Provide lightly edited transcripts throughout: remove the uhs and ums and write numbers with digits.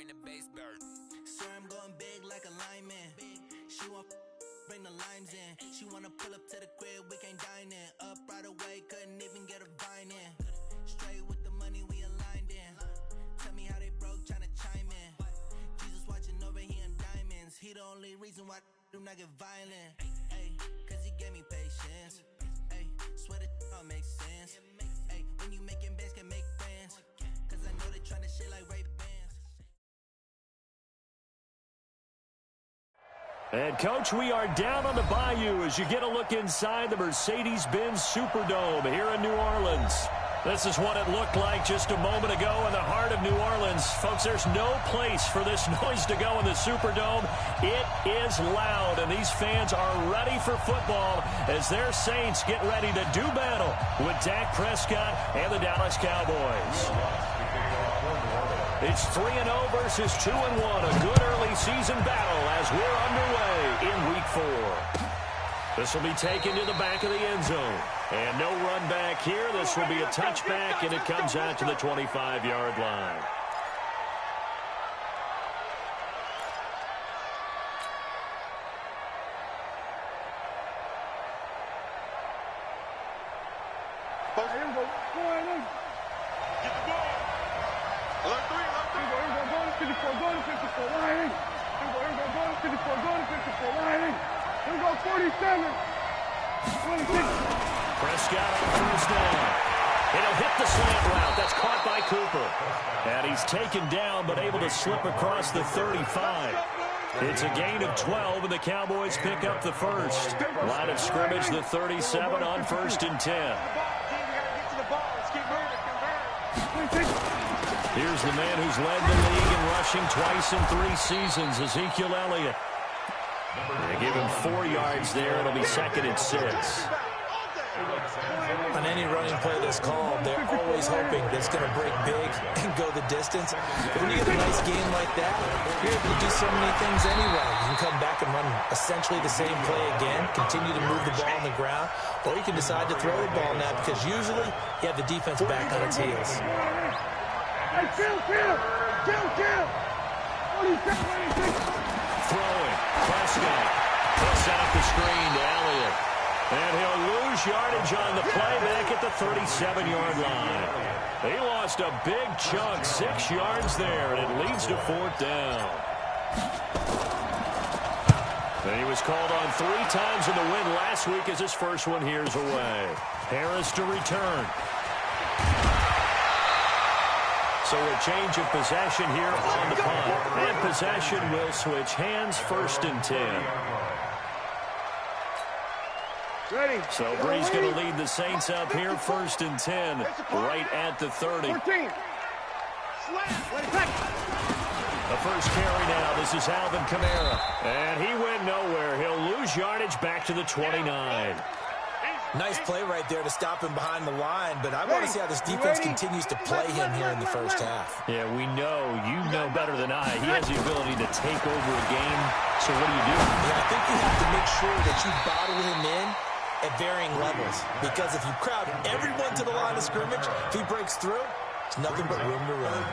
bring the bass bird. Sir, I'm going big like a lineman. She want bring the limes in. She wanna pull up to the crib, we can't dine in. Up right away, couldn't even get a vine in. Straight with the money we aligned in. Tell me how they broke, tryna chime in. Jesus watching over, he in diamonds. He the only reason why do not get violent. Ay, cause he gave me patience. Ay, swear that all makes sense. Ay, when you making bands, can make friends. Cause I know they tryna shit like Ray Bands. And, Coach, we are down on the bayou as you get a look inside the Mercedes-Benz Superdome here in New Orleans. This is what it looked like just a moment ago in the heart of New Orleans. Folks, there's no place for this noise to go in the Superdome. It is loud, and these fans are ready for football as their Saints get ready to do battle with Dak Prescott and the Dallas Cowboys. It's 3-0 versus 2-1. A good early season battle as we're underway in Week 4. This will be taken to the back of the end zone. And no run back here. This will be a touchback, and it comes out to the 25-yard line. Prescott on first down. It'll hit the slant route. That's caught by Cooper. And he's taken down but able to slip across the 35. It's a gain of 12, and the Cowboys pick up the first. Line of scrimmage, the 37 on 1st and 10. Here's the man who's led the league in rushing twice in 3 seasons, Ezekiel Elliott. They give him 4 yards there. It'll be 2nd and 6. On any running play that's called, they're always hoping that it's going to break big and go the distance. But when you get a nice game like that, you're able to do so many things anyway. You can come back and run essentially the same play again, continue to move the ball on the ground, or you can decide to throw the ball now because usually you have the defense back on its heels. Throwing. Prescott. He'll set up the screen to Elliott. And he'll lose yardage on the play back at the 37-yard line. He lost a big chunk, 6 yards there, and it leads to 4th down. And he was called on 3 times in the win last week as his first one here's away. Harris to return. So a change of possession here on the punt. And possession will switch hands, 1st and 10. Ready. So Bree's going to lead the Saints up here, 1st and 10, right at the 30. 14. The first carry now. This is Alvin Kamara. And he went nowhere. He'll lose yardage back to the 29. Nice play right there to stop him behind the line, but I want to see how this defense continues to play him here in the first half. Yeah, we know. You know better than I. He has the ability to take over a game. So what do you do? Yeah, I think you have to make sure that you bottle him in at varying levels, because if you crowd everyone to the line of scrimmage, if he breaks through, it's nothing but room to run.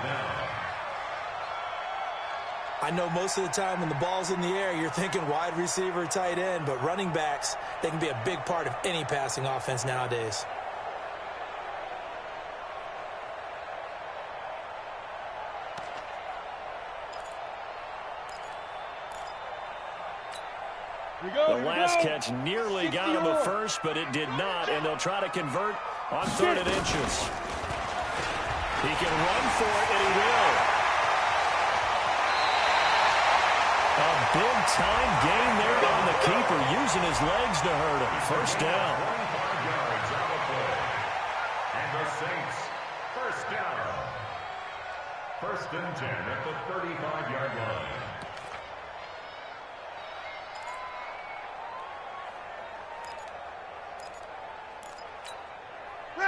I know most of the time when the ball's in the air, you're thinking wide receiver, tight end, but running backs, they can be a big part of any passing offense nowadays. The last catch nearly got him a first, but it did not, and they'll try to convert on 3rd and inches. He can run for it, and he will. A big-time gain there on the keeper, using his legs to hurt him. First down. And the Saints, first down. 1st and 10 at the 35-yard line.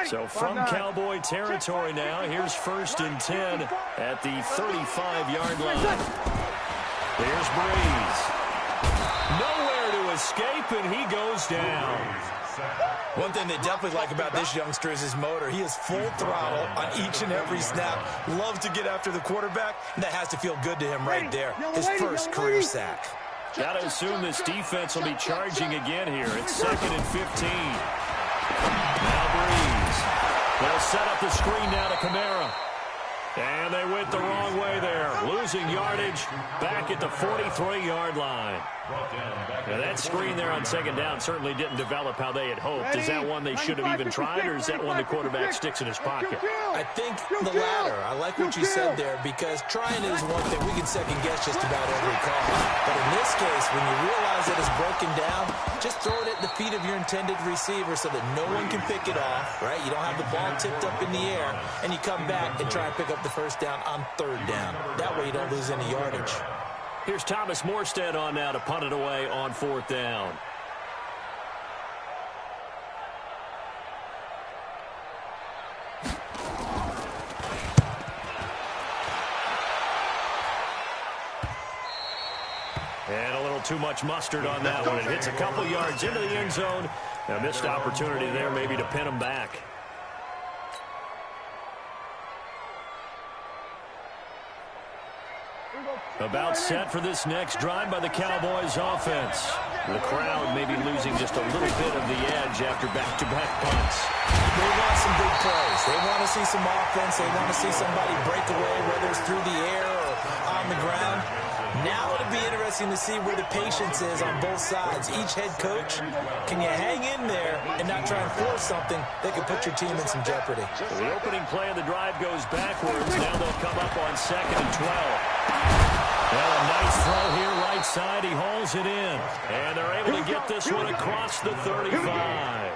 So from Cowboy territory now, here's 1st and 10 at the 35-yard line. Here's Breeze. Nowhere to escape, and he goes down. One thing they definitely like about this youngster is his motor. He is full throttle on each and every snap. Loves to get after the quarterback, and that has to feel good to him right there. His first career sack. Got to assume this defense will be charging again here. It's 2nd and 15. Now Breeze. They'll set up the screen now to Kamara. And they went the wrong way there. Losing yardage back at the 43-yard line. Now that screen there on 2nd down certainly didn't develop how they had hoped. Is that one they should have even tried, or is that one the quarterback sticks in his pocket? I think the latter. I like what you said there, because trying is one thing. We can second guess just about every call. But in this case, when you realize that it's broken down, just throw it at the feet of your intended receiver so that no one can pick it off, right? You don't have the ball tipped up in the air, and you come back and try and pick up the first down on 3rd down. That way you don't lose any yardage. Here's Thomas Morstead on now to punt it away on 4th down. And a little too much mustard on that one. It hits a couple yards into the end zone. A missed opportunity there maybe to pin him back. About set for this next drive by the Cowboys offense. The crowd may be losing just a little bit of the edge after back-to-back punts. They want some big plays. They want to see some offense. They want to see somebody break away, whether it's through the air or on the ground. Now it'll be interesting to see where the patience is on both sides. Each head coach, can you hang in there and not try and force something that could put your team in some jeopardy? So the opening play of the drive goes backwards. Now they'll come up on 2nd and 12. Well, a nice throw here right side. He hauls it in. And they're able to get this one across the 35.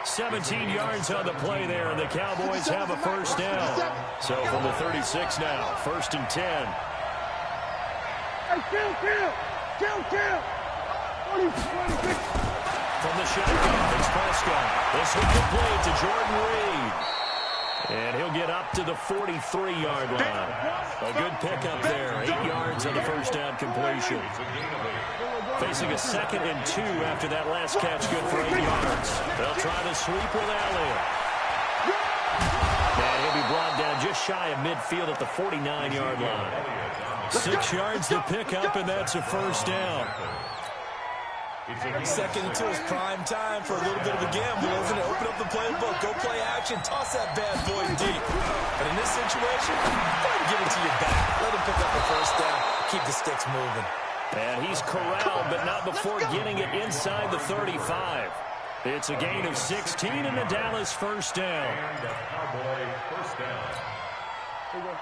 17 yards on the play there, and the Cowboys have a first down. So from the 36 now, 1st and 10. From the shotgun, it's Prescott. This one complete to Jordan Reed. And he'll get up to the 43-yard line. A good pickup there. 8 yards on the first down completion. Facing a 2nd and 2 after that last catch, good for 8 yards. They'll try to sweep with Elliott. And he'll be brought down just shy of midfield at the 49-yard line. 6 yards to pick up, and that's a first down. 2nd and 2 is prime time for a little bit of a gamble, isn't it? Open up the playbook, go play action, toss that bad boy deep. But in this situation, go ahead and give it to your back. Let him pick up the first down, keep the sticks moving. And he's corralled, but not before getting it inside the 35. It's a gain of 16 and the Dallas first down.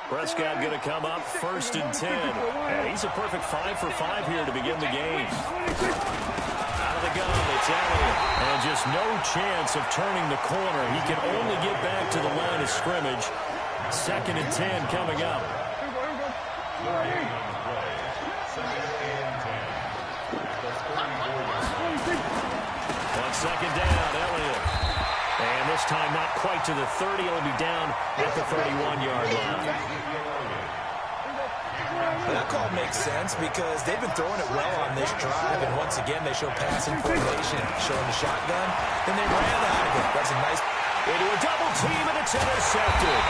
Prescott going to come up 1st and 10. And he's a perfect 5 for 5 here to begin the game. Out of the gun, it's Elliott. And just no chance of turning the corner. He can only get back to the line of scrimmage. 2nd and 10 coming up. On 2nd down, Elliott. And this time not quite to the 30. He'll be down at the 31-yard line. That call makes sense because they've been throwing it well on this drive, and once again they show passing formation, showing the shotgun, then they ran out of it. That's a nice... Into a double team, and it's intercepted.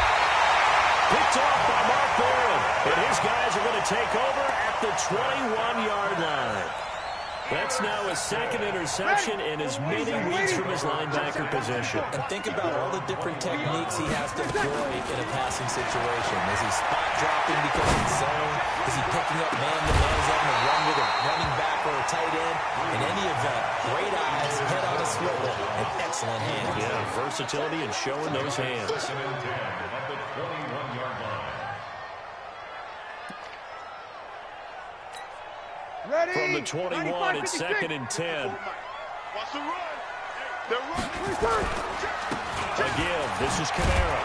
Picked off by Mark Barron, and his guys are going to take over at the 21-yard line. That's now his 2nd interception in as many weeks from his linebacker position. And think about all the different techniques he has to employ in a passing situation. Is he spot dropping because he's zone? Is he picking up man-to-man? Is having to run with a running back or a tight end? In any event, great eyes, head on a swivel, and excellent hands. Yeah, versatility and showing those hands. From the 21, it's 2nd and 10. Watch the run. They're running. A give. This is Kamara.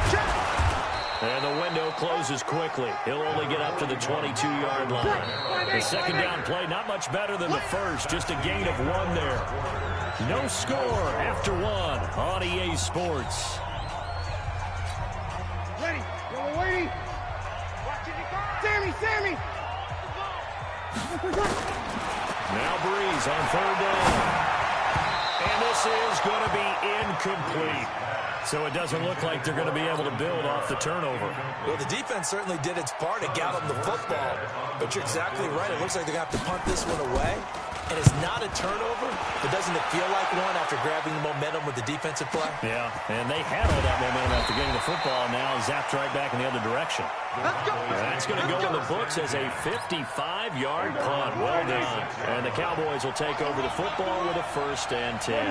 And the window closes quickly. He'll only get up to the 22-yard line. The 2nd down play, not much better than the first. Just a gain of 1 there. No score after 1 on EA Sports. Ready. We're waiting. Sammy. Now Breeze on 3rd down. And this This is going to be incomplete. So it doesn't look like they're going to be able to build off the turnover. Well, the defense certainly did its part to got them the football. But you're exactly right. It looks like they're going to have to punt this one away. And it's not a turnover, but doesn't it feel like one after grabbing the momentum with the defensive play? Yeah, and they had all that momentum after getting the football, and now zapped right back in the other direction. That's going to go in the books as a 55-yard punt. Well done. And the Cowboys will take over the football with a 1st and 10.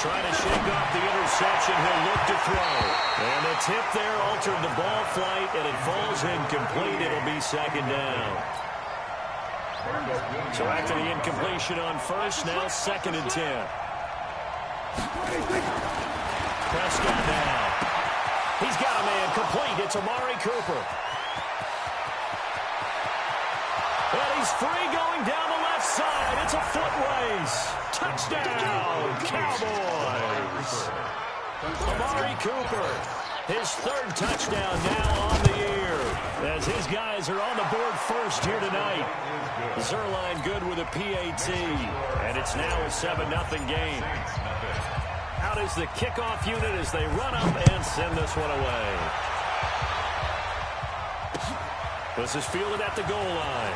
Trying to shake off the interception. He'll look to throw. And the tip there altered the ball flight, and it falls incomplete. It'll be 2nd down. So after the incompletion on 1st, now 2nd and 10. Prescott now. He's got a man complete. It's Amari Cooper. And he's free going down the left side. It's a foot race. Touchdown, Cowboys. Amari Cooper, his 3rd touchdown now on the year, as his guys are on the board first here tonight. Zerline good with a PAT, and it's now a 7-0 game. Out is the kickoff unit as they run up and send this one away. This is fielded at the goal line.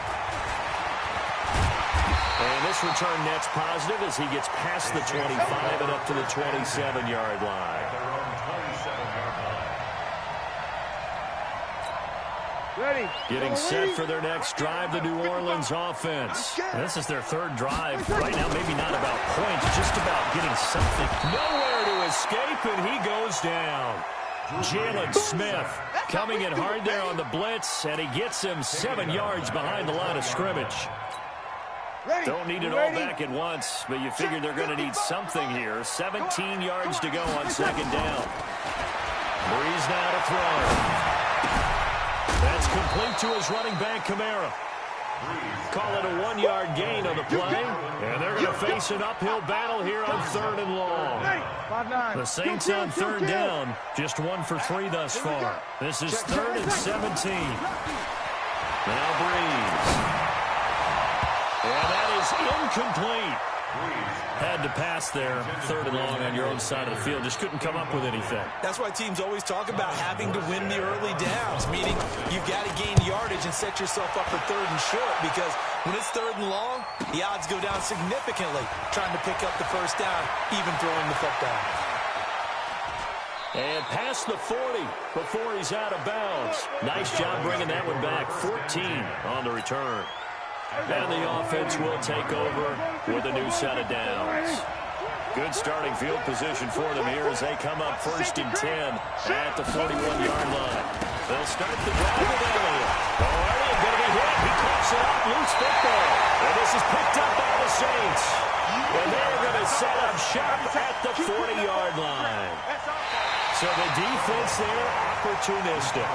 And this return net's positive as he gets past the 25 and up to the 27-yard line. Getting set for their next drive, the New Orleans offense. This is their 3rd drive. Right now, maybe not about points, just about getting something. Nowhere to escape, and he goes down. Jalen Smith coming in hard there on the blitz, and he gets him 7 yards behind the line of scrimmage. Don't need it all back at once, but you figure they're going to need something here. 17 yards to go on 2nd down. Breeze now to throw. That's complete to his running back, Kamara. Call it a 1-yard gain on the play, and they're going to face an uphill battle here on 3rd and long. The Saints on 3rd down, just 1 for 3 thus far. This is 3rd and 17. Now Breeze. And that is incomplete. Had to pass there, 3rd and long on your own side of the field. Just couldn't come up with anything. That's why teams always talk about having to win the early downs, meaning you've got to gain yardage and set yourself up for 3rd and short, because when it's 3rd and long, the odds go down significantly trying to pick up the 1st down, even throwing the football. And past the 40 before he's out of bounds. Nice job bringing that one back. 14 on the return. And the offense will take over with a new set of downs. Good starting field position for them here as they come up 1st and 10 at the 41-yard line. They'll start the drive with Elliott. Oh, Elliott going to be hit. He coughs it up. Loose football. And this is picked up by the Saints. And they're going to set up shop at the 40-yard line. So the defense there, opportunistic.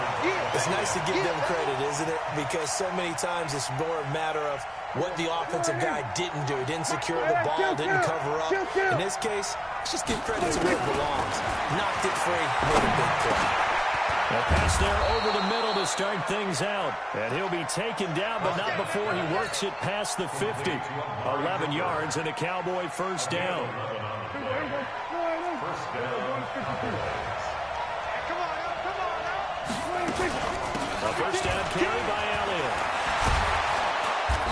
It's nice to give them credit, isn't it? Because so many times it's more a matter of what the offensive guy didn't do. Didn't secure the ball, didn't cover up. In this case, let's just give credit to where it belongs. Knocked it free, made a big play. A pass there over the middle to start things out. And he'll be taken down, but not before he works it past the 50. 11 yards and a Cowboy 1st down. A 1st down carry by Elliott.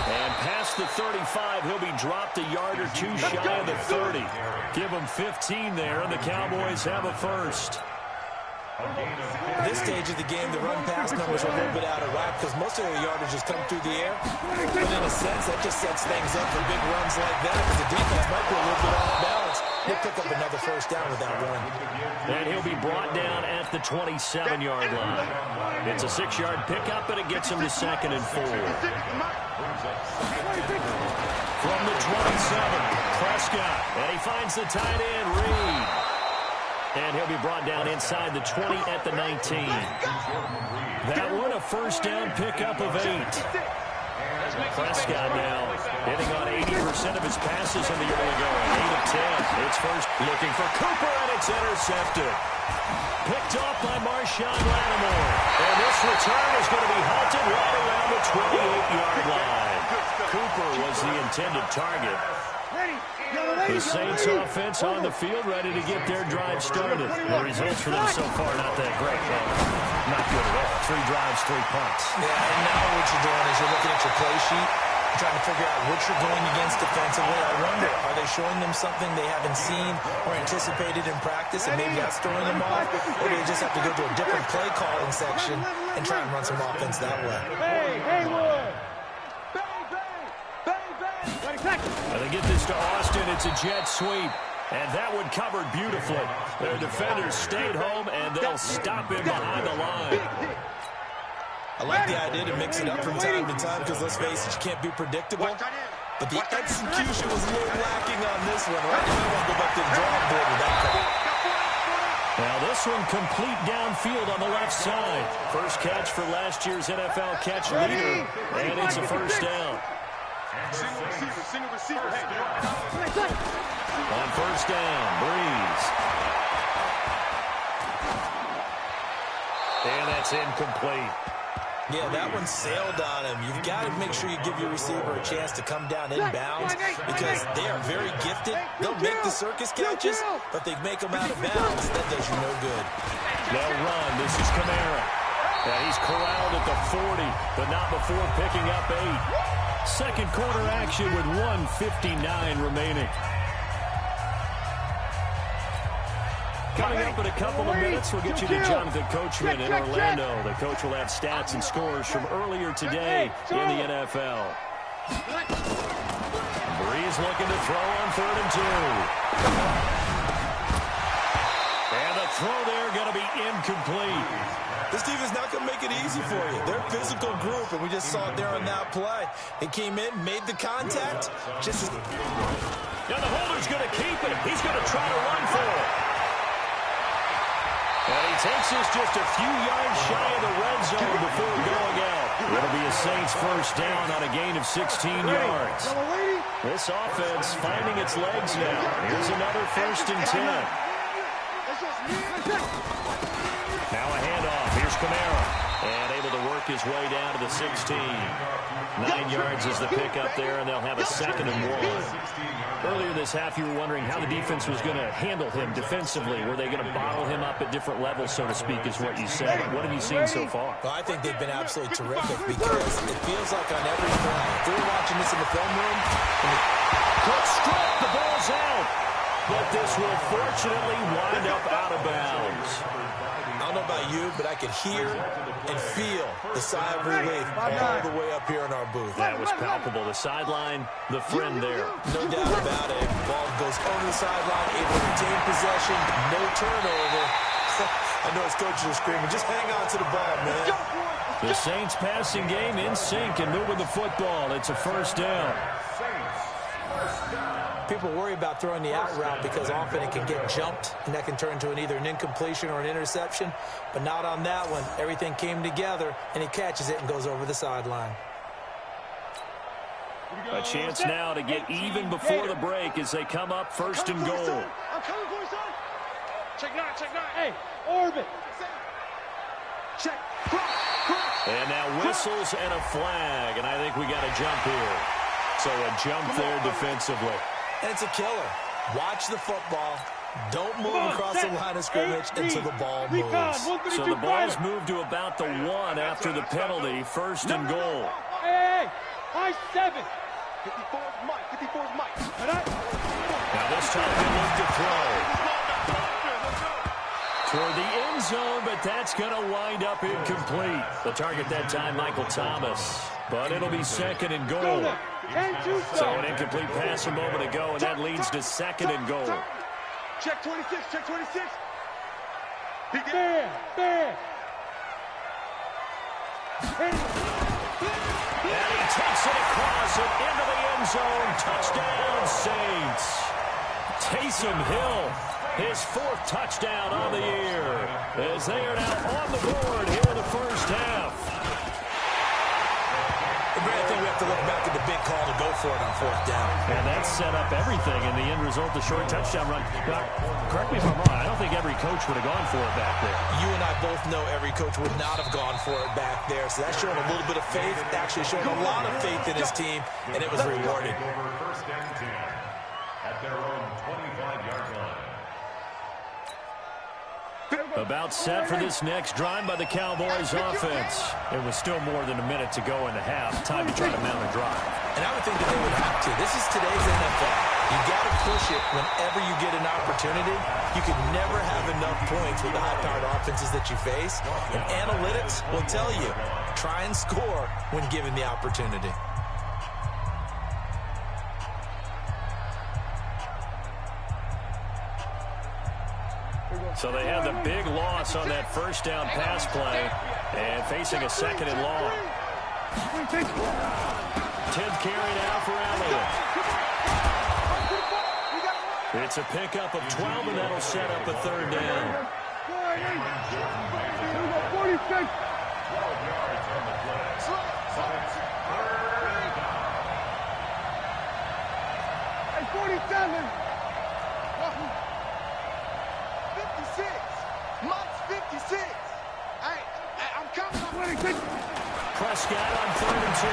And past the 35, he'll be dropped a yard or 2 shy of the 30. Give him 15 there, and the Cowboys have a 1st. At this stage of the game, the run-pass numbers are a little bit out of whack because most of their yardage has come through the air. But in a sense, that just sets things up for big runs like that because the defense might be a little bit off balance. He'll pick up another 1st down with that run. And he'll be brought down at the 27-yard line. It's a 6-yard pickup, and it gets him to 2nd and 4. From the 27, Prescott. And he finds the tight end, Reed. And he'll be brought down inside the 20 at the 19. That one, a 1st down pickup of 8. Prescott now hitting on 80% of his passes in the early going. 8 of 10. It's first looking for Cooper, and it's intercepted. Picked off by Marshawn Lattimore. And this return is going to be halted right around the 28-yard line. Cooper was the intended target. The Saints offense on the field, ready to get their drive started. The results for them so far, not that great. Well, not good at all. 3 drives, 3 punts. Yeah, and now what you're doing is you're looking at your play sheet, trying to figure out what you're going against defensively. I wonder, are they showing them something they haven't seen or anticipated in practice, and maybe that's throwing them off? Or do they just have to go to a different play calling section and try and run some offense that way? And they get this to Austin. It's a jet sweep. And that one covered beautifully. Their defenders stayed home, and they'll stop him behind the line. I like the idea to mix it up from time to time because, let's face it, you can't be predictable. But the execution was a little lacking on this one. Right now, we'll go back to the drawing board with that call. Now this one complete downfield on the left side. First catch for last year's NFL catch leader, and it's a first down. Single receiver. On first down, Breeze. And that's incomplete. Yeah, that one sailed on him. You've got to make sure you give your receiver a chance to come down inbounds because they are very gifted. They'll make the circus catches, but they make them out of bounds. That does you no good. They'll run. This is Kamara. Yeah, he's corralled at the 40, but not before picking up 8. Second quarter action with 1:59 remaining. Coming up in a couple of minutes, we'll get you to Jonathan Coachman in Orlando. The coach will have stats and scores from earlier today in the NFL. Breeze looking to throw on 3rd and 2. And the throw there going to be incomplete. This team is not going to make it easy for you. They're a physical group, and we just saw it there on that play. It came in, made the contact. Now the holder's going to keep it. He's going to try to run for it. And he takes this just a few yards shy of the red zone before going out. It'll be a Saints first down on a gain of 16 yards. This offense finding its legs now. Here's another 1st and 10. Now a handoff. Here's Kamara. And able to work his way down to the 16. 9 yards is the pickup there, and they'll have a 2nd and 1. Earlier this half, you were wondering how the defense was going to handle him defensively. Were they going to bottle him up at different levels, so to speak, is what you said. What have you seen so far? Well, I think they've been absolutely terrific because it feels like on every play, if they're watching this in the film room, Quick strip, the ball's out. But this will fortunately wind up out of bounds. I don't know about you, but I could hear and feel the sigh of relief all the way up here in our booth. That was palpable. The sideline, the friend there. No doubt about it. Ball goes over the sideline, able to retain possession, no turnover. I know his coaches are screaming, just hang on to the ball, man. The Saints passing game in sync and moving the football. It's a first down. People worry about throwing the out route because often it can get jumped, and that can turn into either an incompletion or an interception, but not on that one. Everything came together, and he catches it and goes over the sideline. A chance now to get even before the break as they come up 1st and goal. I'm coming for you, son. Check 9. Hey, orbit. Check. And now whistles and a flag, and I think we got a jump here. So a jump there defensively. And it's a killer. Watch the football. Don't move across the line of scrimmage until the ball moves. So the ball's moved to about the 1 after the penalty. 1st and goal. Hey, high 7. 54's Mike. Now this time they look to throw. Toward the end zone, but that's going to wind up incomplete. The target that time, Michael Thomas. But it'll be 2nd and goal. So an incomplete pass a moment ago, and that leads to 2nd and goal. Check 26. There. And he takes it across and into the end zone. Touchdown, Saints. Taysom Hill, his 4th touchdown on the year, as they are now on the board here in the first half. I think we have to look back at the big call to go for it on 4th down. And that set up everything in the end result, the short touchdown run. Now, correct me if I'm wrong, I don't think every coach would have gone for it back there. You and I both know every coach would not have gone for it back there. So that's showing a little bit of faith, actually showing a lot of faith in his team, and it was rewarded. their own 25-yard line. About set for this next drive by the Cowboys offense. It was still more than a minute to go in the half. Time to try to mount a drive. And I would think that they would have to. This is today's NFL. You got to push it whenever you get an opportunity. You can never have enough points with the high-powered offenses that you face. And analytics will tell you, try and score when given the opportunity. So they had the big loss on that first down pass play and facing a second and long. 10th carry now for Elliott. It's a pickup of 12, and that'll set up a third down. 12 yards on the play. So it's third down. 47. 56. Mott's 56. I'm coming. Prescott on 3rd and 2.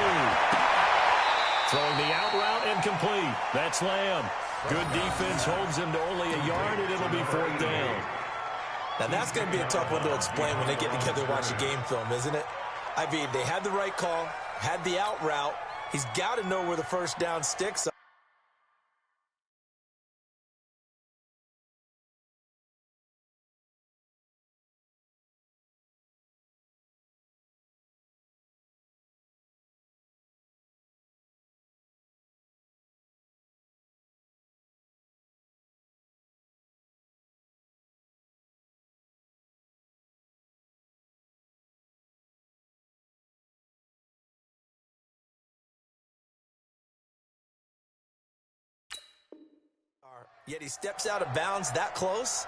Throwing the out route incomplete. That's Lamb. Good defense holds him to only a yard, and it'll be 4th down. Now, that's going to be a tough one to explain when they get together and watch a game film, isn't it? I mean, they had the right call, had the out route. He's got to know where the first down sticks are. Yet he steps out of bounds that close.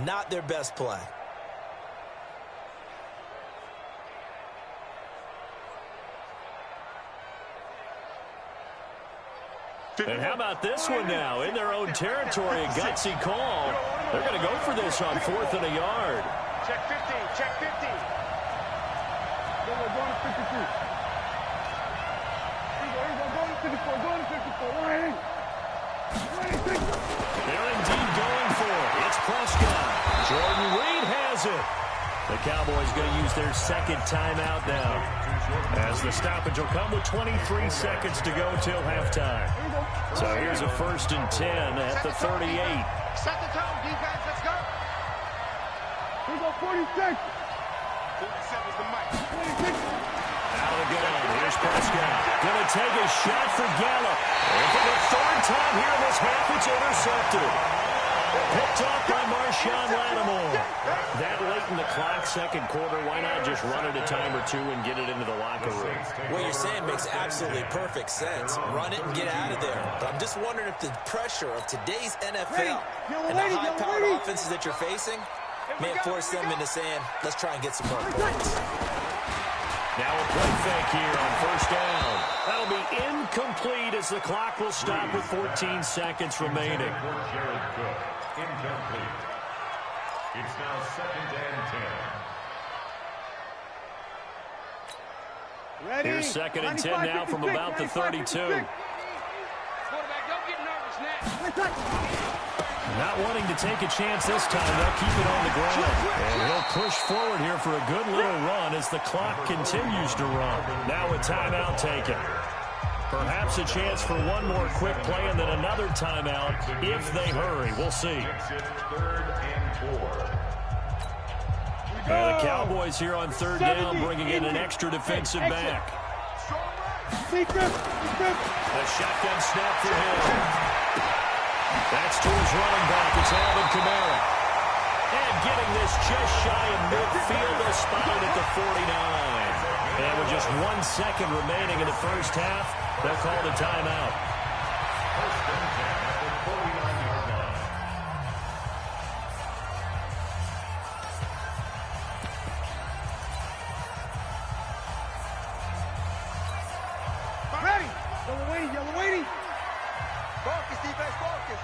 Not their best play. And how about this one now? In their own territory, a gutsy call. They're going to go for this on 4th and a yard. Check 50. Check 50. Going to 52. Going to 54. Going to 54. They're indeed going for it. It's Prescott. Jordan Reed has it. The Cowboys going to use their second timeout now, as the stoppage will come with 23 seconds to go till halftime. So here's a 1st and 10 at the 38. Set the tone, defense. Let's go. We go 46. 47's the mic. 46. Out of the gun. Here's Prescott. Going to take a shot for Gallup. And for the 3rd time here in this half, it's intercepted. Picked off by Marshawn Lattimore. That late in the clock, second quarter, why not just run it a time or two and get it into the locker room? What you're saying makes absolutely perfect sense. Run it and get out of there. But I'm just wondering if the pressure of today's NFL and the high-powered offenses that you're facing may have forced them into saying, let's try and get some more points. Now a play fake here on 1st down. That'll be incomplete as the clock will stop with 14 seconds remaining. Jared Cook, incomplete. It's now 2nd and 10. Here's 2nd and 10 now from about the 32. Quarterback, don't get nervous now. Not wanting to take a chance this time, they'll keep it on the ground. And he'll push forward here for a good little run as the clock continues to run. Now a timeout taken. Perhaps a chance for one more quick play and then another timeout if they hurry. We'll see. The Cowboys here on 3rd down, bringing in an extra defensive back. A shotgun snap for him. That's to his running back. It's Alvin Kamara. And getting this just shy of midfield, a spot at the 49. And with just 1 second remaining in the first half, they'll call the timeout. 1st and 10 at the 49-yard line. Ready. Yellow waiting. Focus, defense, focus.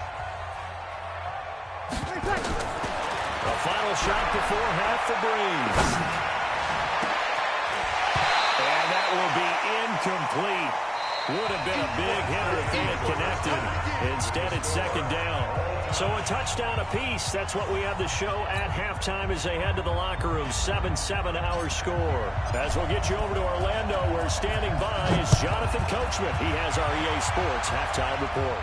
A final shot before half for Breeze. And that will be incomplete. Would have been a big hitter if they had connected. Instead, it's second down. So a touchdown apiece. That's what we have the show at halftime as they head to the locker room. 7-7 our score. As we'll get you over to Orlando, where standing by is Jonathan Coachman. He has our EA Sports halftime report.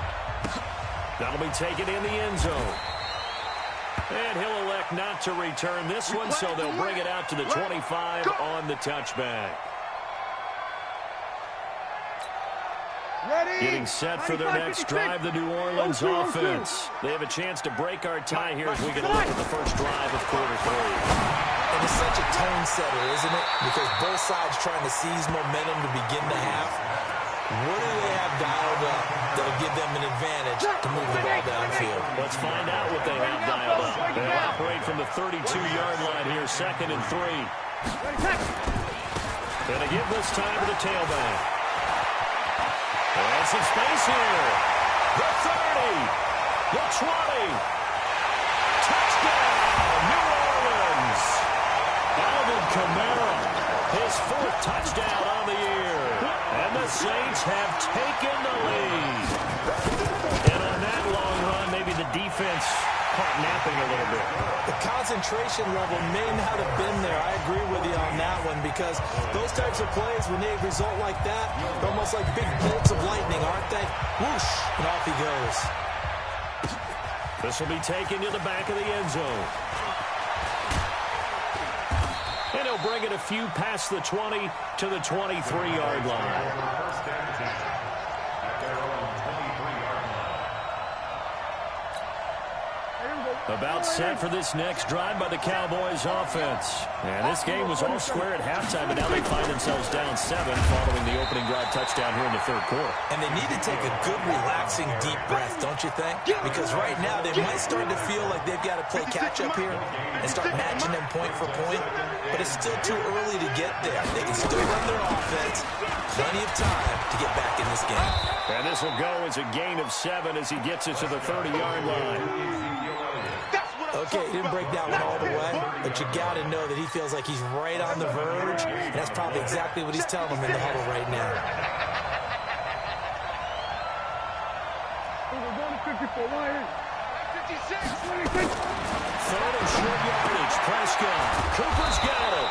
That'll be taken in the end zone. And he'll elect not to return this one, so they'll bring it out to the 25 on the touchback. Getting set for their next drive, the New Orleans offense. They have a chance to break our tie here as we get a look at the first drive of quarter 3. And it's such a tone setter, isn't it? Because both sides trying to seize momentum to begin the half. What do they have dialed up that'll give them an advantage to move the ball downfield? Let's find out what they have dialed up. They'll operate from the 32-yard line here, 2nd and 3. Gonna give this time to the tailback. And some space here. The 30. The 20. Touchdown, New Orleans. Alvin Kamara, his 4th touchdown on the year. And the Saints have taken the lead. And on that long run, maybe the defense caught napping a little bit. The concentration level may not have been there. I agree with you on that one, because those types of plays, when they result like that, they're almost like big bolts of lightning, aren't they? Whoosh, and off he goes. This will be taken to the back of the end zone. And he'll bring it a few past the 20 to the 23-yard line. First down and 10 at their own 23-yard line. About set for this next drive by the Cowboys offense. And this game was all square at halftime, but now they find themselves down 7 following the opening drive touchdown here in the 3rd quarter. And they need to take a good, relaxing, deep breath, don't you think? Because right now they might start to feel like they've got to play catch-up here and start matching them point for point. But it's still too early to get there. They can still run their offense. Plenty of time to get back in this game. And this will go as a gain of 7 as he gets it to the 30-yard line. Okay, he didn't break that one all the way, but you got to know that he feels like he's right on the verge, and that's probably exactly what he's telling them in the huddle right now. Third and short yardage. Prescott. Cooper's got it.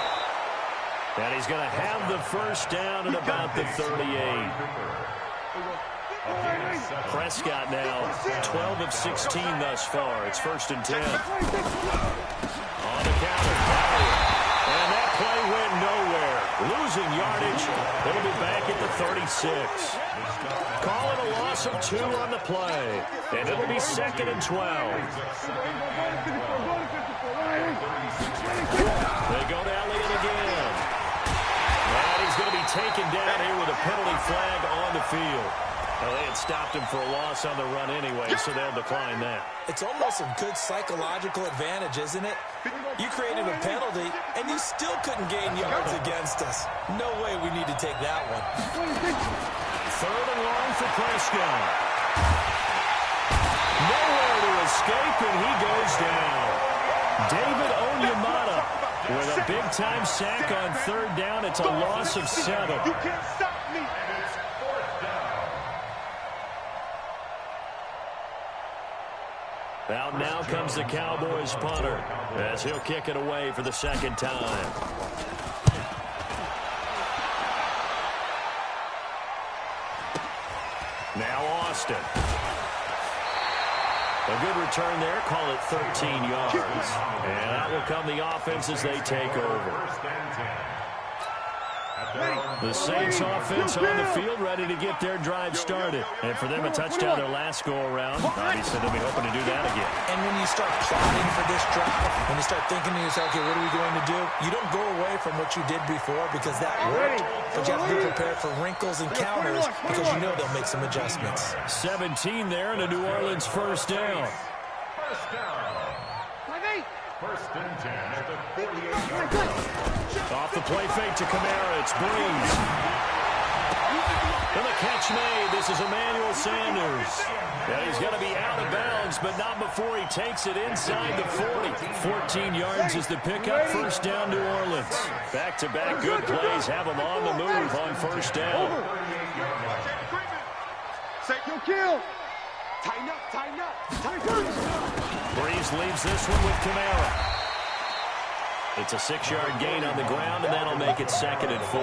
And he's going to have the first down at about the 38. Prescott now 12 of 16 thus far. It's 1st and 10. On the counter. And that play went nowhere. Losing yardage. It'll be back at the 36. Call it a loss of 2 on the play. And it'll be 2nd and 12. They go to Elliott again. And he's going to be taken down here with a penalty flag on the field. Well, they had stopped him for a loss on the run anyway, so they'll decline that. It's almost a good psychological advantage, isn't it? You created a penalty, and you still couldn't gain yards against us. No way we need to take that one. 3rd and long for Prescott. Nowhere to escape, and he goes down. David Onyemata with a big-time sack on 3rd down. It's a loss of 7. You can't stop me. Out now comes the Cowboys punter as he'll kick it away for the 2nd time. Now Austin. A good return there. Call it 13 yards. And that will come the offense as they take over. The Saints offense on the field ready to get their drive started. And for them, a touchdown their last go-around. Obviously, they'll be hoping to do that again. And when you start plotting for this drive, when you start thinking to yourself, okay, what are we going to do? You don't go away from what you did before because that worked. But you have to be prepared for wrinkles and counters because you know they'll make some adjustments. 17 there and a New Orleans first down. First down. 1st and 10 at the 48-yard line. Off the play fake to Kamara. It's Breeze. And the catch made. This is Emmanuel Sanders. Yeah, he's going to be out of bounds, but not before he takes it inside the 40. 14 yards is the pickup. First down, New Orleans. Back-to-back good plays have them on the move on first down. Say kill. Tighten up, tighten up, tighten up. Breeze leaves this one with Kamara. It's a 6-yard gain on the ground, and that'll make it 2nd and 4.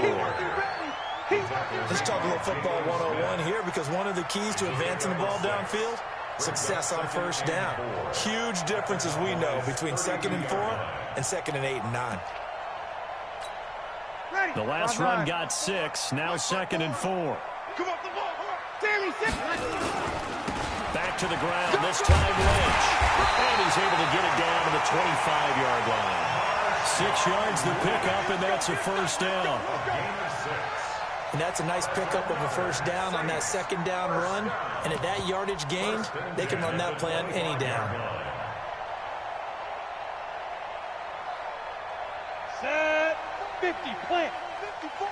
Let's talk a little football 101 here, because one of the keys to advancing the ball downfield, success on first down. Huge difference, as we know, between 2nd and 4 and 2nd and 8 and 9. The last run got 6, now 2nd and 4. Come off the ball. Daly, Back to the ground, this time Lynch. And he's able to get it down to the 25-yard line. 6 yards to pick up, and that's a first down. And that's a nice pickup of a first down on that 2nd down run. And at that yardage gained, they can run that play on any down. Set. 50, plant. 54.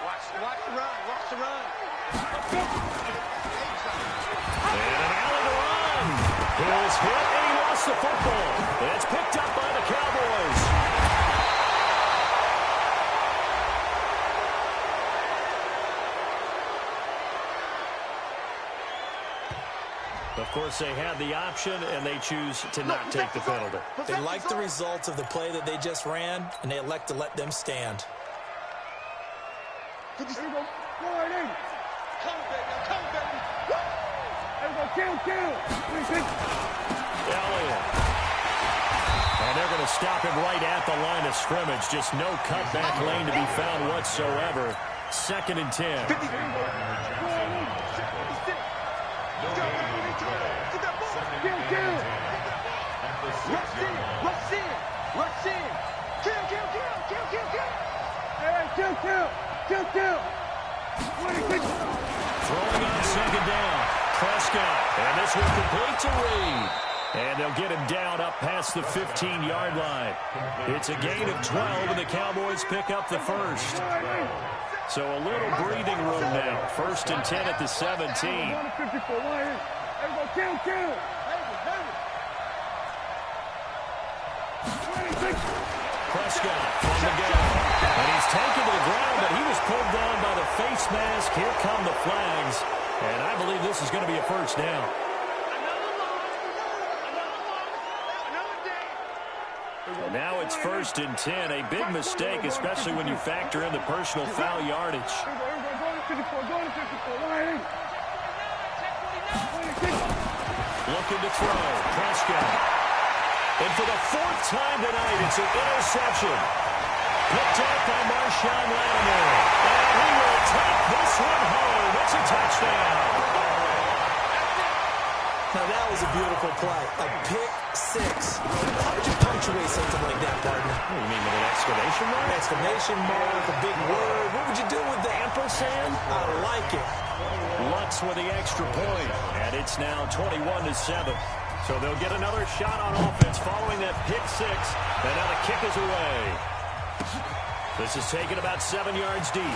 Watch the run, watch the run. And an alley to run. He was hit, and he lost the football. And it's picked up by the Cowboys. Of course, they had the option, and they choose to not take the penalty. They like the results of the play that they just ran, and they elect to let them stand. Here we go. Come, baby. Come, baby. There we go. Kill. Elliott. And they're going to stop him right at the line of scrimmage. Just no cutback lane to be found whatsoever. 2nd and 10. Rush in. Kill. Throwing on 2nd down. Prescott. And this will complete to Reed. And they'll get him down up past the 15-yard line. It's a gain of 12, and the Cowboys pick up the first. So a little breathing room now. 1st and 10 at the 17. Prescott from the gun. And he's taken to the ground, but he was pulled down by the face mask. Here come the flags. And I believe this is going to be a first down. And now it's 1st and 10. A big mistake, especially when you factor in the personal foul yardage. Looking to throw. Prescott. And for the 4th time tonight, it's an interception. Picked up by Marshawn Lattimore. And he will take this one home. It's a touchdown. Now that was a beautiful play. A pick 6. How would you punctuate something like that, partner? You mean with an exclamation mark? Exclamation mark, a big word. What would you do with that? Ampersand? I like it. Lutz with the extra point. And it's now 21-7. So they'll get another shot on offense following that pick 6. And now the kick is away. This is taken about 7 yards deep.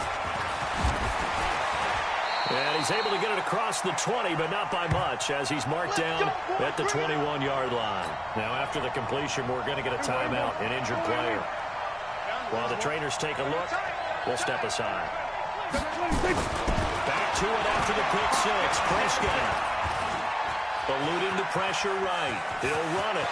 And he's able to get it across the 20, but not by much, as he's marked down at the 21-yard line. Now, after the completion, we're going to get a timeout, an injured player. While the trainers take a look, we'll step aside. Back to it after the pick 6. Prescott. Eluding the pressure right. He'll run it.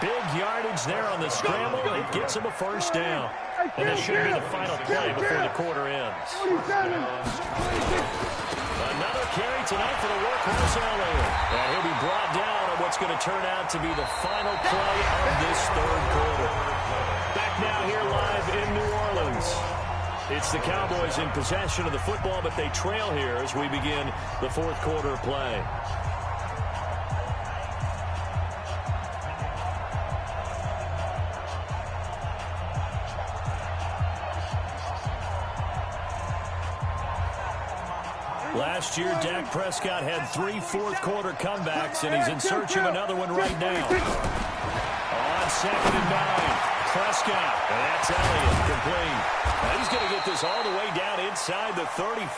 Big yardage there on the scramble. It gets him a first down. And this should be the final play before the quarter ends. Another carry tonight for the workhorse Elliott. And he'll be brought down on what's going to turn out to be the final play of this 3rd quarter. Back now here live in New Orleans. It's the Cowboys in possession of the football, but they trail here as we begin the 4th quarter play. Last year, Dak Prescott had 3 4th-quarter comebacks, and he's in search of another one right now. On 2nd and 9, Prescott, and that's Elliott, complete. Now he's going to get this all the way down inside the 35.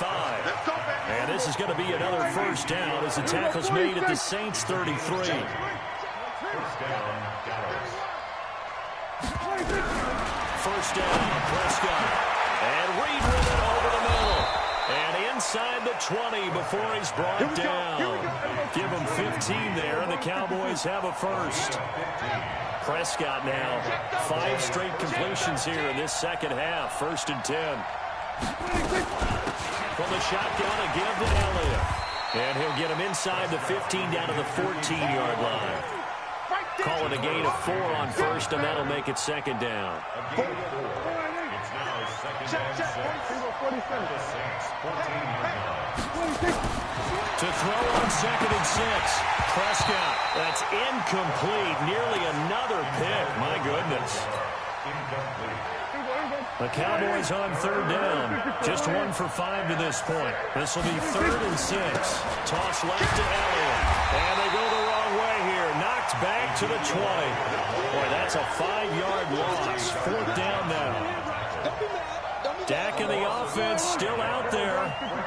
And this is going to be another first down as the tackle's made at the Saints' 33. First down, Dallas. First down, Prescott. And Reed with it over the And inside the 20 before he's brought down. Give him 15 there, and the Cowboys have a first. Prescott now, 5 straight completions here in this second half. 1st and 10. From the shotgun, a give to Elliott. And he'll get him inside the 15 down to the 14-yard line. Call it a gain of 4 on first, and that'll make it 2nd down. It's now 2nd and 6. To throw on 2nd and 6. Prescott, that's incomplete. Nearly another pick. My goodness. Incomplete. The Cowboys on 3rd down. Just 1 for 5 to this point. This will be 3rd and 6. Toss left to Elliott. And they go the wrong way here. Knocked back to the 20. Boy, that's a 5-yard loss. 4th down now. Dak and the offense still out there.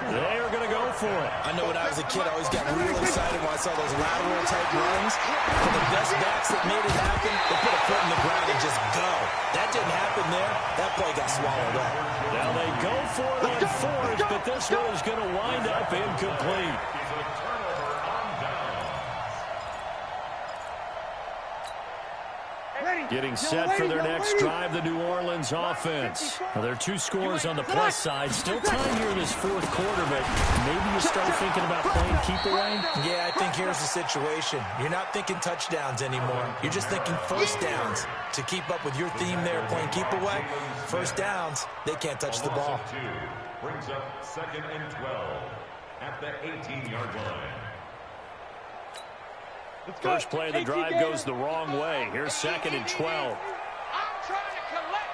They are going to go for it. I know when I was a kid, I always got real excited when I saw those lateral-type runs. And the best backs that made it happen, they put a foot in the ground and just go. That didn't happen there. That play got swallowed up. Now they go for it on 4th, but this one is going to wind up incomplete. Getting set for their next drive, the New Orleans offense. Well, there are 2 scores on the plus side. Still time here in this 4th quarter, but maybe you start thinking about playing keep away? Yeah, I think here's the situation. You're not thinking touchdowns anymore. You're just thinking first downs. To keep up with your theme there, playing keep away, first downs, they can't touch the ball. Brings up 2nd and 12 at the 18-yard line. First play of the drive goes the wrong way. Here's 2nd and 12. I'm trying to collect.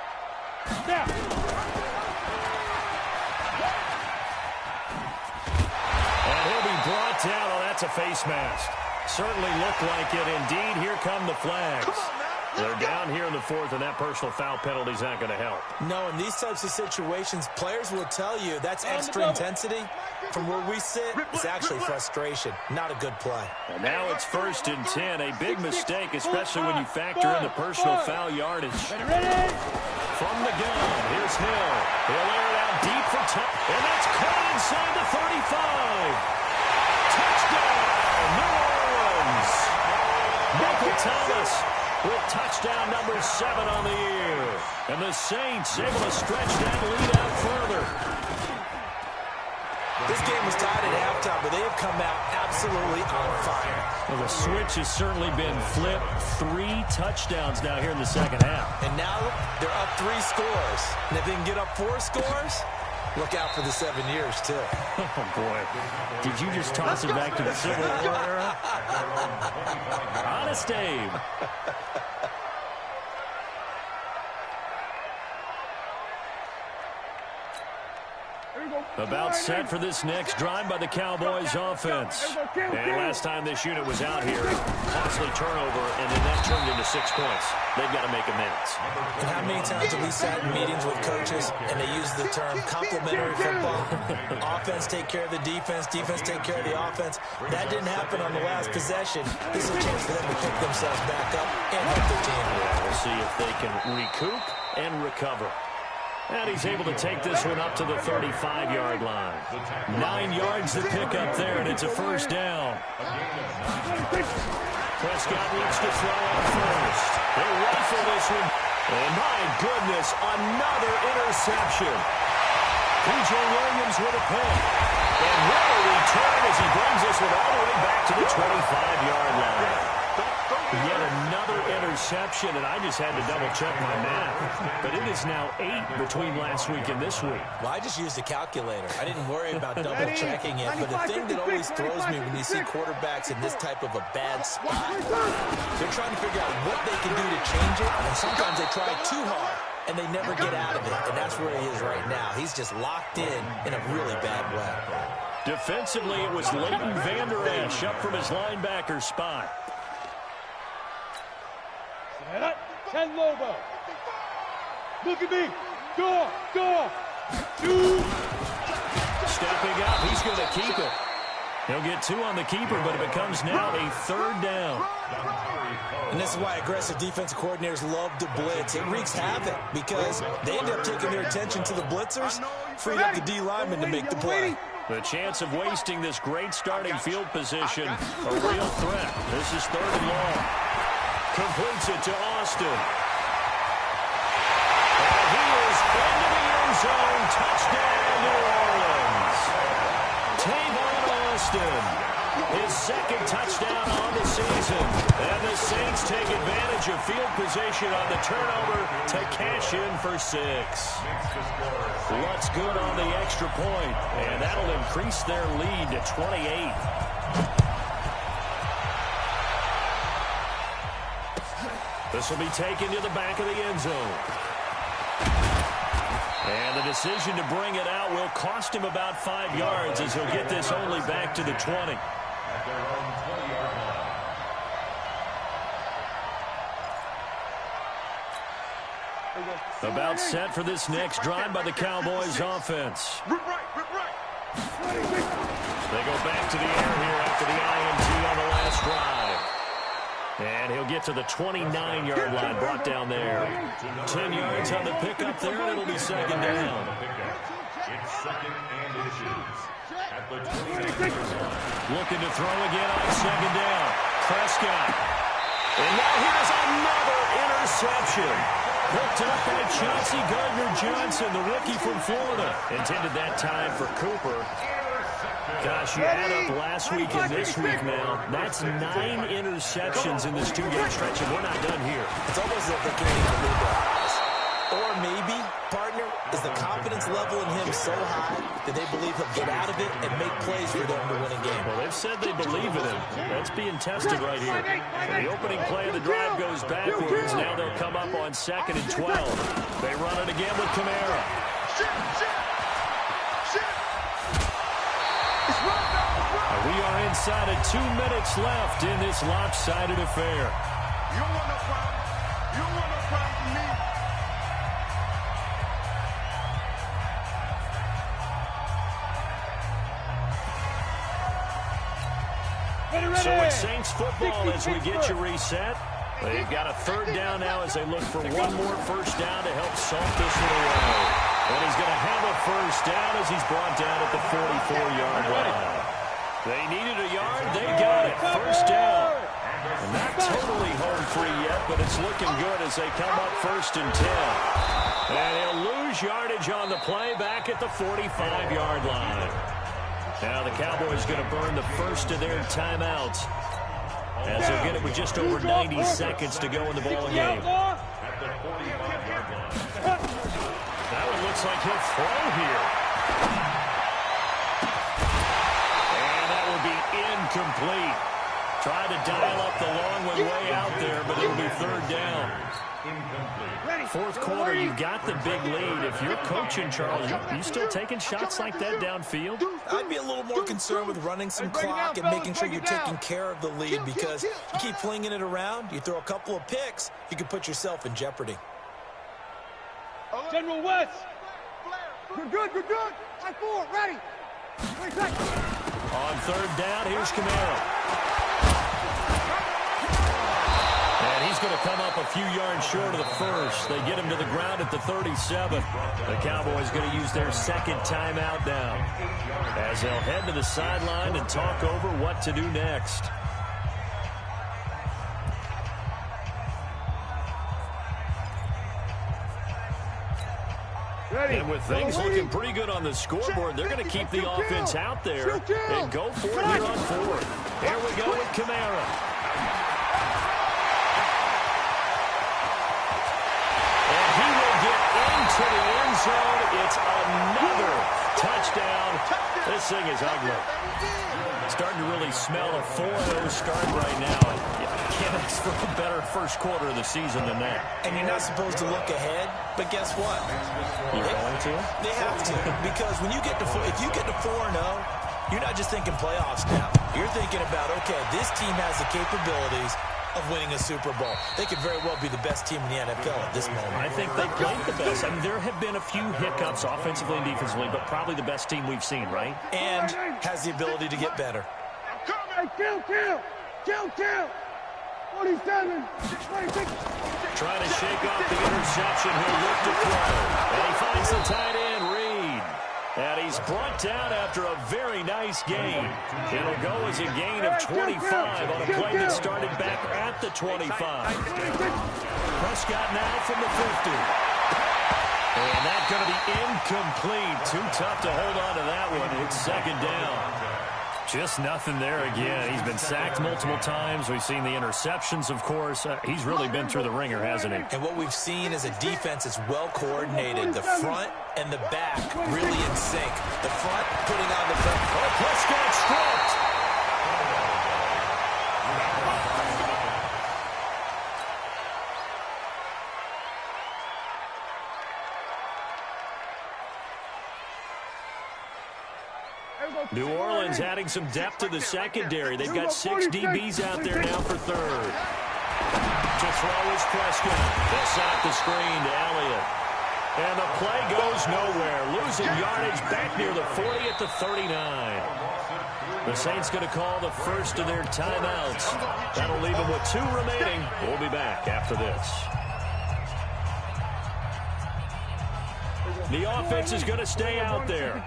And he'll be brought down. Oh, that's a face mask. Certainly looked like it. Indeed, here come the flags. They're down here in the 4th, and that personal foul penalty is not going to help. No, in these types of situations, players will tell you that's extra intensity. From where we sit, it's actually frustration. Not a good play. And now it's 1st and 10. A big mistake, especially when you factor in the personal foul yardage. From the gun, here's Hill. He'll air it out deep for touch. And that's caught inside the 35. Touchdown, New Orleans. Michael Thomas with touchdown number 7 on the year. And the Saints able to stretch that lead out further. This game was tied at halftime, but they have come out absolutely on fire. Well, the switch has certainly been flipped. 3 touchdowns now here in the second half. And now they're up 3 scores. And if they can get up 4 scores, look out for the 7 years, too. Oh, boy. Did you just toss it back to the Civil War era? Honest Abe. About set for this next drive by the Cowboys offense. And last time this unit was out here, costly turnover, and then that turned into 6 points. They've got to make amends. And how many times have we sat in meetings with coaches and they use the term complementary football? Offense take care of the defense, defense take care of the offense. That didn't happen on the last possession. This is a chance for them to pick themselves back up and help their team. We'll see if they can recoup and recover. And he's able to take this one up to the 35-yard line. 9 yards to pick up there, and it's a 1st down. Prescott needs to throw on first. They rifle this one. And my goodness, another interception. P.J. Williams with a pick. And what a return as he brings this one all the way back to the 25-yard line. Yet another interception, and I just had to double-check my math. But it is now 8 between last week and this week. Well, I just used a calculator. I didn't worry about double-checking it. But the thing that always throws me when you see quarterbacks in this type of a bad spot, they're trying to figure out what they can do to change it, and sometimes they try too hard, and they never get out of it. And that's where he is right now. He's just locked in a really bad way. Defensively, it was Leighton Vander Esch up from his linebacker spot. Ken Lobo. Look at me. Go. Shoot. Stepping up, he's going to keep it. He'll get 2 on the keeper, but it becomes now a 3rd down. And this is why aggressive defensive coordinators love to blitz. It wreaks havoc because they end up taking their attention to the blitzers, freed up the D lineman to make the play. The chance of wasting this great starting field position, a real threat. This is 3rd and long. Completes it to Austin. And he is into the end zone. Touchdown, New Orleans. Tavon Austin, his 2nd touchdown on the season. And the Saints take advantage of field position on the turnover to cash in for 6. What's good on the extra point, and that'll increase their lead to 28. This will be taken to the back of the end zone. And the decision to bring it out will cost him about 5 yards as he'll get this only back to the 20. At their own 20-yard line. About set for this next drive by the Cowboys offense. They go back to the air here after the INT on the last drive. And he'll get to the 29-yard line, brought down there. 10 yards on the pickup there, and it'll be 2nd down. It's 2nd and inches. At the 29-yard line. Looking to throw again on 2nd down. Prescott. And now here's another interception. Hooked up by Chauncey Gardner-Johnson, the rookie from Florida. Intended that time for Cooper. Gosh, you add up last week and this week now. That's 9 interceptions in this 2-game stretch, and we're not done here. It's almost like they can't even believe their eyes. Or maybe, partner, is the confidence level in him so high that they believe he'll get out of it and make plays for them to win a game. Well, they've said they believe in him. That's being tested right here. And the opening play of the drive goes backwards. Now they'll come up on 2nd and 12. They run it again with Kamara. We are inside of 2 minutes left in this lopsided affair. You don't want no problem. You don't want no problem from me. So it's Saints football as we get you reset. They've got a 3rd down now as they look for one more 1st down to help salt this one away. And he's going to have a 1st down as he's brought down at the 44-yard line. They needed a yard. They got it. 1st down. And not totally home free yet, but it's looking good as they come up 1st and 10. And he'll lose yardage on the play back at the 45-yard line. Now the Cowboys going to burn the first of their timeouts as they'll get it with just over 90 seconds to go in the ball game. That one looks like he'll throw here. And that will be incomplete. Tried to dial up the long one way out there, but it'll be 3rd down. 4th quarter, you got the big lead. If you're coaching, Charles, you still taking shots like that downfield? I'd be a little more concerned with running some clock and making sure you're taking care of the lead because you keep flinging it around, you throw a couple of picks, you can put yourself in jeopardy. General West. You're good. You're good. Line 4, ready. On 3rd down, here's Kamara. And he's going to come up a few yards short of the 1st. They get him to the ground at the 37. The Cowboys going to use their 2nd timeout now as they'll head to the sideline and talk over what to do next. And with things looking pretty good on the scoreboard, they're going to keep the offense out there and go for it here on 4th. Here we go with Kamara. To the end zone, it's another touchdown. This thing is ugly. Starting to really smell a 4-0 start right now. You can't ask for a better 1st quarter of the season than that. And you're not supposed to look ahead, but guess what? You're going to? They have to, because when you get to if you get to 4-0, you're not just thinking playoffs now. You're thinking about, okay, this team has the capabilities of winning a Super Bowl. They could very well be the best team in the NFL at this moment. I think they played the best. I mean, there have been a few hiccups offensively and defensively, but probably the best team we've seen, right? And has the ability to get better. Hey, kill! 47, 26. Trying to shake off the interception. He'll look to throw. And he finds the tight end, Reed. And he's brought down after a very nice gain. It'll go as a gain of 25 on a play that started back at the 25. Prescott now from the 50. And that's going to be incomplete. Too tough to hold on to that one. It's second down. Just nothing there again. He's been sacked multiple times. We've seen the interceptions, of course. He's really been through the ringer, hasn't he? And what we've seen is a defense that's well coordinated. The front and the back really in sync. The front putting on the front. Oh, Prescott stripped. New Orleans adding some depth to the secondary. They've got 6 DBs out there now for third. To throw is Prescott. They'll set up the screen to Elliott. And the play goes nowhere. Losing yardage back near the 40 at the 39. The Saints going to call the first of their timeouts. That'll leave them with 2 remaining. We'll be back after this. The offense is going to stay out there.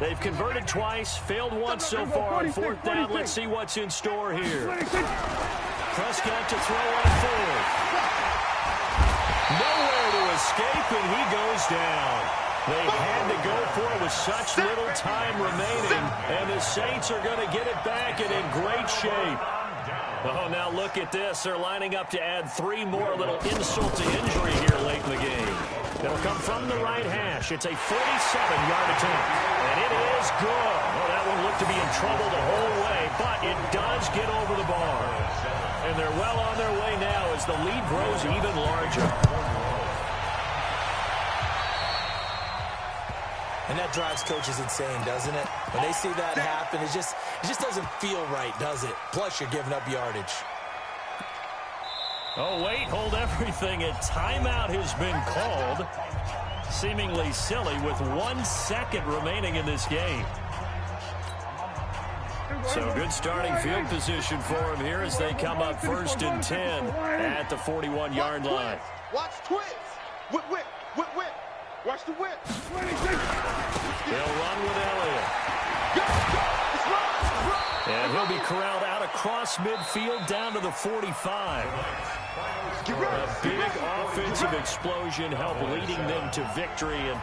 They've converted twice, failed once so far on 4th down. Let's see what's in store here. Prescott to throw on 4th. Nowhere to escape, and he goes down. They had to go for it with such little time remaining, and the Saints are going to get it back and in great shape. Oh, now look at this. They're lining up to add 3 more, a little insult to injury here late in the game. It'll come from the right hash. It's a 47-yard attempt, and it is good. Well, that one looked to be in trouble the whole way, but it does get over the bar. And they're well on their way now as the lead grows even larger. And that drives coaches insane, doesn't it? When they see that happen, it just doesn't feel right, does it? Plus, you're giving up yardage. Oh, wait, hold everything. A timeout has been called. Seemingly silly with 1 second remaining in this game. So good starting field position for him here as they come up 1st and 10 at the 41-yard line. Watch twins. Whip. Watch the whip. They'll run with Elliott. And he'll be corralled out across midfield down to the 45. A big offensive explosion helped leading them to victory. And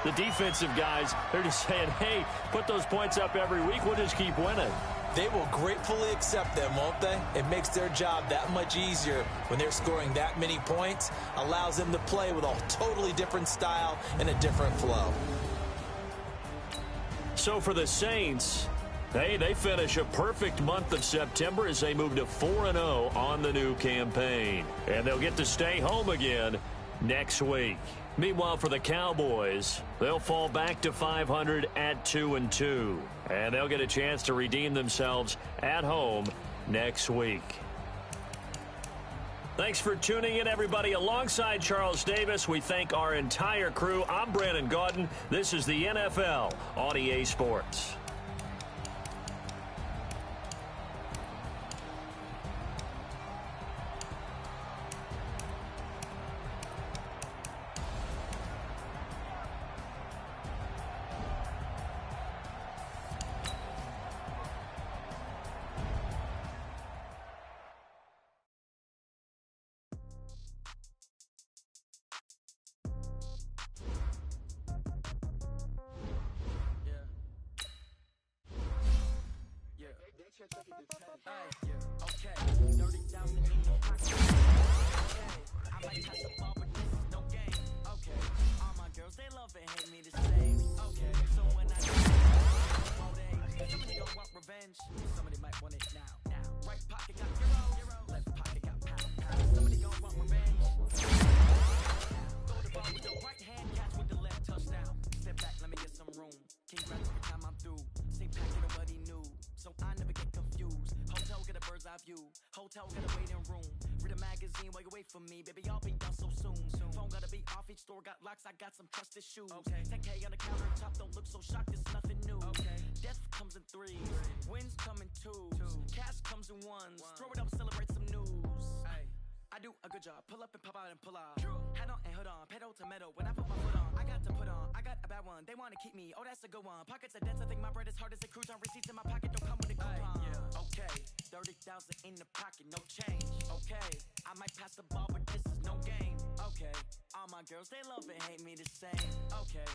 the defensive guys, they're just saying, hey, put those points up every week. We'll just keep winning. They will gratefully accept them, won't they? It makes their job that much easier when they're scoring that many points. Allows them to play with a totally different style and a different flow. So for the Saints, they finish a perfect month of September as they move to 4-0 on the new campaign. And they'll get to stay home again next week. Meanwhile, for the Cowboys, they'll fall back to 500 at 2-2. And they'll get a chance to redeem themselves at home next week. Thanks for tuning in, everybody. Alongside Charles Davis, we thank our entire crew. I'm Brandon Gaudin. This is the NFL on EA Sports. Somebody might want it now. Right pocket got euro, left pocket got pound. Somebody gon' want revenge. Throw the ball with the right hand, catch with the left touchdown. Step back, let me get some room. Congrats every time I'm through. Same packet of what he knew, so I never get confused. Hotel get a bird's eye view. Hotel got a waiting room. Read a magazine while you wait for me, baby. I'll be done so soon. Phone got a be off, each store got locks, I got some trusted shoes. Okay. 10K on the countertop, don't look so shocked, it's nothing new. Okay. Death comes in threes, wins come in twos, cash comes in ones. Throw it up, celebrate some news. Ay. I do a good job, pull up and pop out and pull off. Hat on and hood on, pedal to metal. When I put my foot on, I got to put on. I got a bad one, they wanna keep me. Oh, that's a good one. Pockets are dense, I think my bread is hard as a crouton. Receipts in my pocket don't come with a coupon. Yeah. Okay, 30,000 in the pocket, no change. Okay, I might pass the ball, but this is no game. Okay, all my girls they love and hate me the same. Okay,